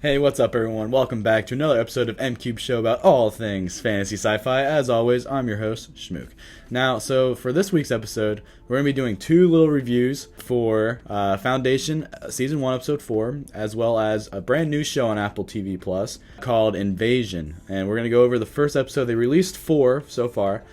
Hey, what's up, everyone? Welcome back to another episode of Mcubed Show about all things fantasy sci-fi. As always, I'm your host, Schmook. Now, so for this week's episode, we're going to be doing two little reviews for Foundation Season 1, Episode 4, as well as a brand new show on Apple TV Plus called Invasion. And we're going to go over the first episode. They released 4 so far,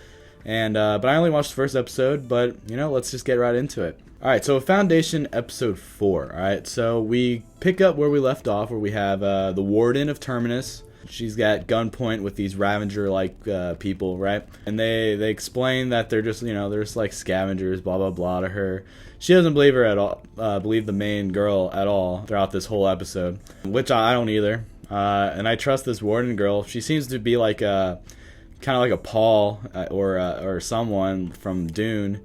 and but I only watched the first episode, but, let's just get right into it. Alright, so Foundation Episode 4, alright, so we pick up where we left off, where we have the Warden of Terminus. She's got gunpoint with these Ravager-like people, right? And they explain that they're just, they're just like scavengers, blah, blah, blah to her. She doesn't believe her at all, believe the main girl at all throughout this whole episode, which I don't either. And I trust this Warden girl. She seems to be like kind of like a Paul or someone from Dune.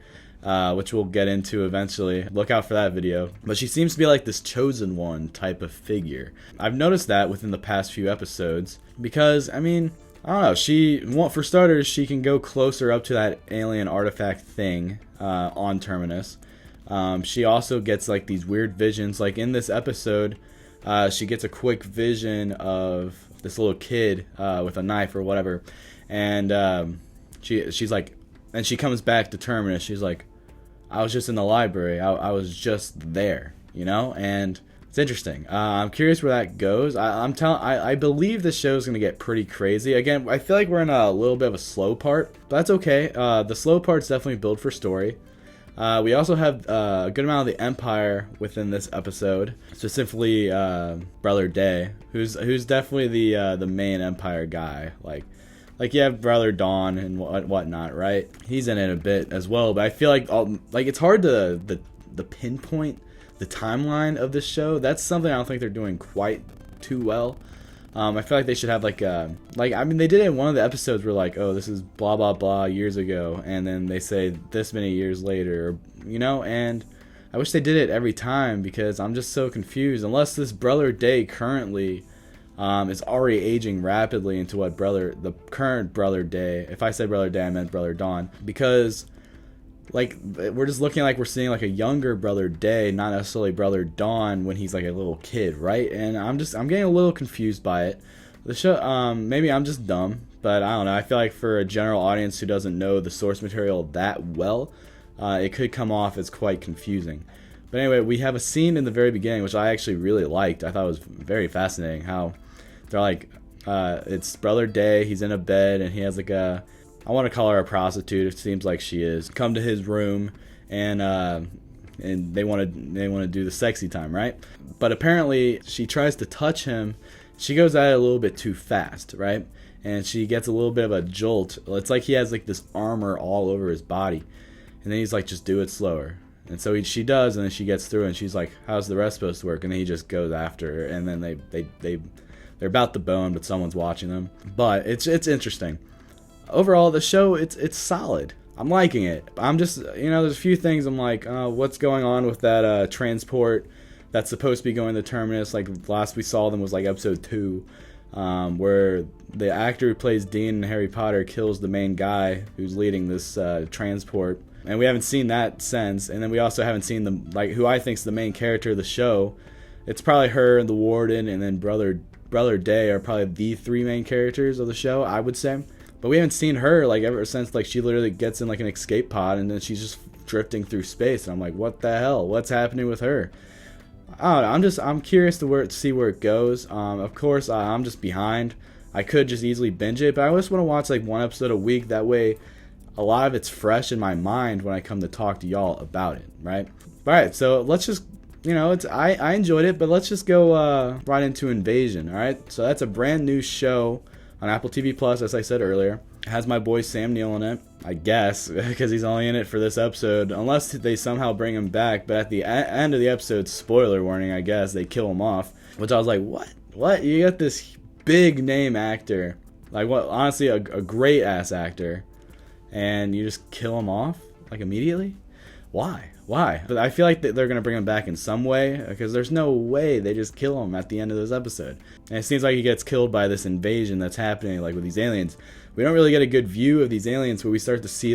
Which we'll get into eventually. Look out for that video. But she seems to be like this chosen one type of figure. I've noticed that within the past few episodes because, I don't know, for starters, she can go closer up to that alien artifact thing on Terminus. She also gets like these weird visions. Like in this episode, she gets a quick vision of this little kid with a knife or whatever. And she's like, and she comes back to Terminus. She's like, I was just in the library. I was just there, and it's interesting. I'm curious where that goes. I believe this show is going to get pretty crazy. Again, I feel like we're in a little bit of a slow part, but that's okay. The slow part's definitely built for story. We also have a good amount of the Empire within this episode, specifically Brother Day, who's definitely the main Empire guy. Like you have Brother Dawn and whatnot, right? He's in it a bit as well, but I feel like it's hard to the pinpoint the timeline of this show. That's something I don't think they're doing quite too well. I feel like they should have they did it in one of the episodes where oh, this is blah blah blah years ago, and then they say this many years later, and I wish they did it every time because I'm just so confused. Unless this Brother Day currently is already aging rapidly into the current Brother Day. If I said Brother Day, I meant Brother Dawn. Because, we're just looking like we're seeing, a younger Brother Day, not necessarily Brother Dawn when he's, a little kid, right? And I'm getting a little confused by it. The show, maybe I'm just dumb, but I don't know. I feel like for a general audience who doesn't know the source material that well, it could come off as quite confusing. But anyway, we have a scene in the very beginning, which I actually really liked. I thought it was very fascinating how they're it's Brother Day, he's in a bed, and he has I want to call her a prostitute, it seems like she is, come to his room, and they want to do the sexy time, right? But apparently, she tries to touch him, she goes at it a little bit too fast, right? And she gets a little bit of a jolt. It's like he has this armor all over his body, and then he's like, just do it slower. And so she does, and then she gets through, and she's like, how's the rest supposed to work? And then he just goes after her, and then they're about to bone, but someone's watching them. But it's interesting. Overall, the show, it's solid. I'm liking it. I'm just, there's a few things I'm like, what's going on with that transport that's supposed to be going to Terminus? Last we saw them was episode 2, where the actor who plays Dean in Harry Potter kills the main guy who's leading this transport. And we haven't seen that since. And then we also haven't seen who I think's the main character of the show. It's probably her and the Warden, and then Brother Day are probably the 3 main characters of the show, I would say. But we haven't seen her ever since she literally gets in an escape pod, and then she's just drifting through space, and I'm like, what the hell? What's happening with her? I don't know. I'm curious to see where it goes. Of course, I'm just behind. I could just easily binge it, but I always want to watch one episode a week. That way, a lot of it's fresh in my mind when I come to talk to y'all about it, right? All right, so let's just. I enjoyed it, but let's just go right into Invasion, alright? So that's a brand new show on Apple TV Plus, as I said earlier. It has my boy Sam Neill in it, I guess, because he's only in it for this episode, unless they somehow bring him back. But at the end of the episode, spoiler warning, I guess, they kill him off, which I was like, what? You got this big name actor, honestly, a great ass actor, and you just kill him off, immediately? Why? But I feel like they're going to bring him back in some way, because there's no way they just kill him at the end of this episode. And it seems like he gets killed by this invasion that's happening, with these aliens. We don't really get a good view of these aliens, but we start to see,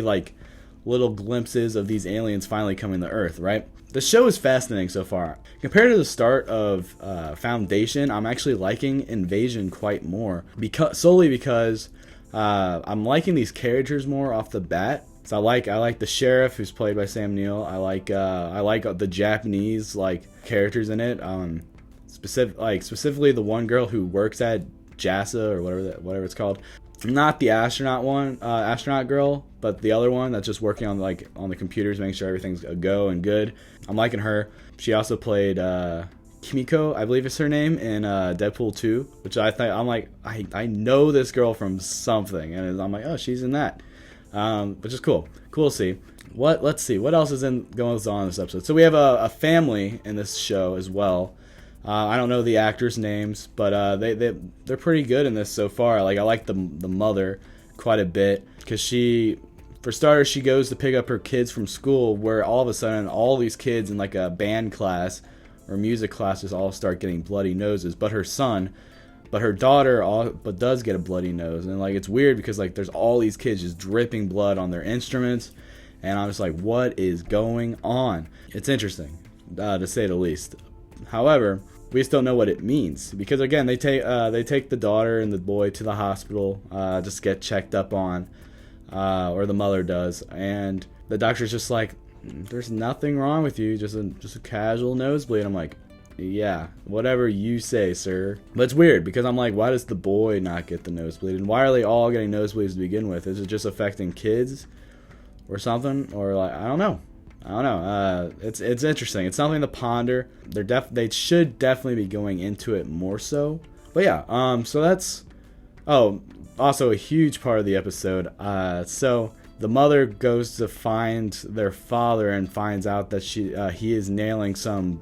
little glimpses of these aliens finally coming to Earth, right? The show is fascinating so far. Compared to the start of Foundation, I'm actually liking Invasion quite more, solely because I'm liking these characters more off the bat. So I like the sheriff, who's played by Sam Neill. I like the Japanese characters in it. Specifically the one girl who works at JASA or whatever it's called. Not the astronaut girl, but the other one that's just working on the computers, making sure everything's a go and good. I'm liking her. She also played Kimiko, I believe is her name, in Deadpool 2, which I know this girl from something, and I'm like, oh, she's in that, which is cool to see. Let's see what else is going on in this episode. So we have a family in this show as well. I don't know the actors' names, but they're pretty good in this so far. I like the mother quite a bit, because for starters, she goes to pick up her kids from school, where all of a sudden all these kids in a band class or music classes all start getting bloody noses, but her daughter does get a bloody nose, and it's weird because there's all these kids just dripping blood on their instruments, and I'm just like, what is going on? It's interesting, to say the least. However, we just don't know what it means, because again, they take the daughter and the boy to the hospital, just get checked up on, or the mother does, and the doctor's just like, there's nothing wrong with you, just a casual nosebleed. I'm like, yeah, whatever you say, sir. But it's weird, because I'm like, why does the boy not get the nosebleed, and why are they all getting nosebleeds to begin with? Is it just affecting kids or something, or I don't know. It's interesting. It's something to ponder. They should definitely be going into it more so. But yeah, so that's also a huge part of the episode. So the mother goes to find their father and finds out that he is nailing some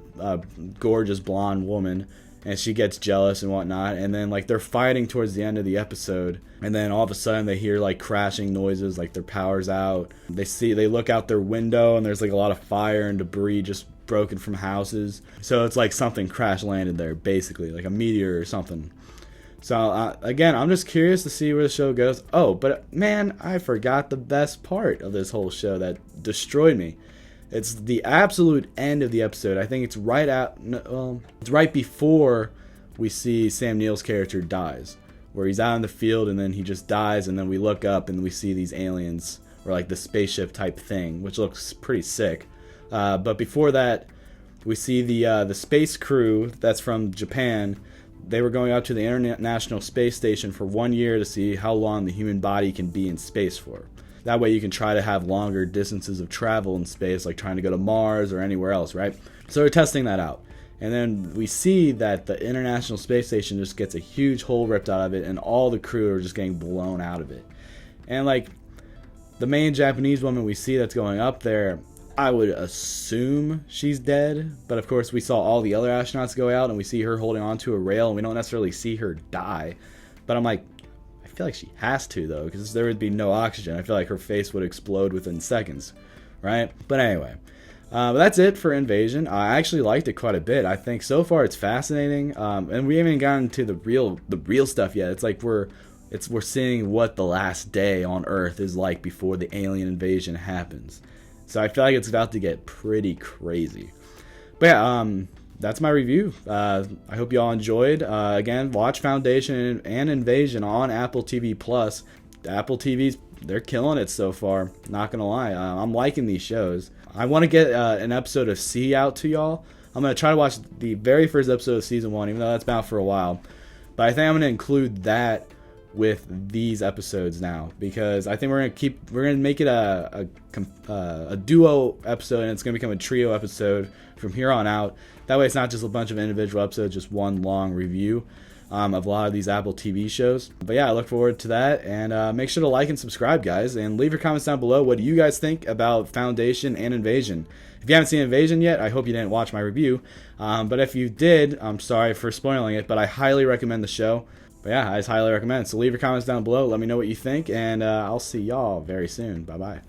gorgeous blonde woman, and she gets jealous and whatnot, and then they're fighting towards the end of the episode, and then all of a sudden they hear crashing noises, their power's out. They look out their window, and there's a lot of fire and debris just broken from houses. So it's something crash landed there, basically, a meteor or something. So again, I'm just curious to see where the show goes. Oh, but man, I forgot the best part of this whole show that destroyed me. It's the absolute end of the episode. I think it's it's right before we see Sam Neill's character dies, where he's out in the field and then he just dies, and then we look up and we see these aliens, or the spaceship type thing, which looks pretty sick. But before that, we see the space crew that's from Japan. They were going out to the International Space Station for 1 year to see how long the human body can be in space for. That way you can try to have longer distances of travel in space, like trying to go to Mars or anywhere else, right? So they're testing that out. And then we see that the International Space Station just gets a huge hole ripped out of it, and all the crew are just getting blown out of it. And the main Japanese woman we see that's going up there, I would assume she's dead. But of course we saw all the other astronauts go out, and we see her holding onto a rail, and we don't necessarily see her die. But I'm like, I feel like she has to, though, because there would be no oxygen. I feel like her face would explode within seconds, right? But anyway, but that's it for Invasion. I actually liked it quite a bit. I think so far it's fascinating, and we haven't gotten to the real stuff yet. It's we're seeing what the last day on Earth is like before the alien invasion happens. So I feel like it's about to get pretty crazy. But yeah, that's my review. I hope you all enjoyed. Again, watch Foundation and Invasion on Apple TV Plus. Apple TV's, they're killing it so far. Not gonna lie, I'm liking these shows. I want to get an episode of C out to y'all. I'm gonna try to watch the very first episode of season 1, even though that's been out for a while. But I think I'm gonna include that with these episodes now, because I think we're gonna make it a duo episode, and it's gonna become a trio episode from here on out. That way it's not just a bunch of individual episodes, just one long review of a lot of these Apple TV shows. But yeah, I look forward to that, and make sure to like and subscribe, guys, and leave your comments down below. What do you guys think about Foundation and Invasion? If you haven't seen Invasion yet, I hope you didn't watch my review, but if you did, I'm sorry for spoiling it, but I highly recommend the show. But yeah, I just highly recommend it. So leave your comments down below, let me know what you think, and I'll see y'all very soon. Bye bye.